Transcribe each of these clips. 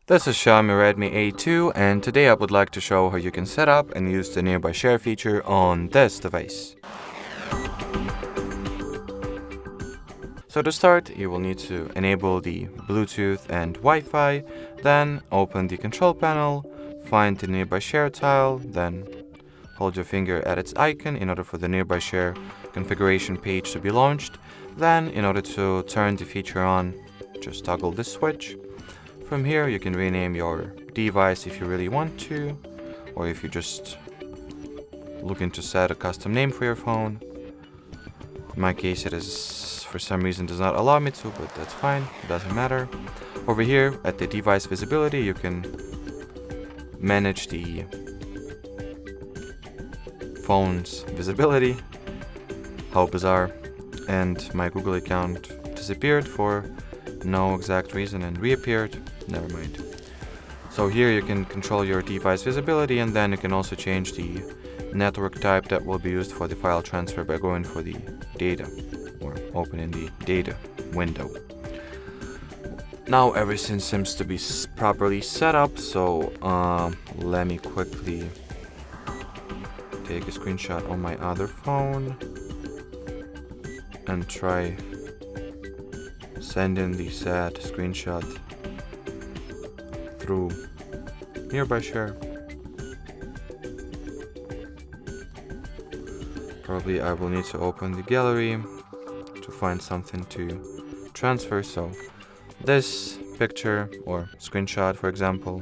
This is Xiaomi Redmi A2, and today I would like to show how you can set up and use the nearby share feature on this device. So to start, you will need to enable the Bluetooth and Wi-Fi, then open the control panel, find the nearby share tile, then hold your finger at its icon in order for the nearby share configuration page to be launched. Then, in order to turn the feature on, just toggle this switch. From here, you can rename your device if you really want to, or if you're just looking to set a custom name for your phone. In my case, it is for some reason does not allow me to, but that's fine, it doesn't matter. Over here at the device visibility, you can manage the phone's visibility. How bizarre. And my Google account disappeared for no exact reason and reappeared. Never mind. So here you can control your device visibility, and then you can also change the network type that will be used for the file transfer by going for the data or opening the data window. Now everything seems to be properly set up, so let me quickly take a screenshot on my other phone and try sending the sad screenshot through nearby share. Probably I will need to open the gallery to find something to transfer, so this picture or screenshot, for example.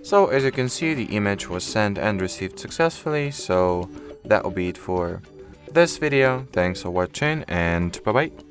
So as you can see, the image was sent and received successfully, so that will be it for this video. Thanks for watching and bye bye.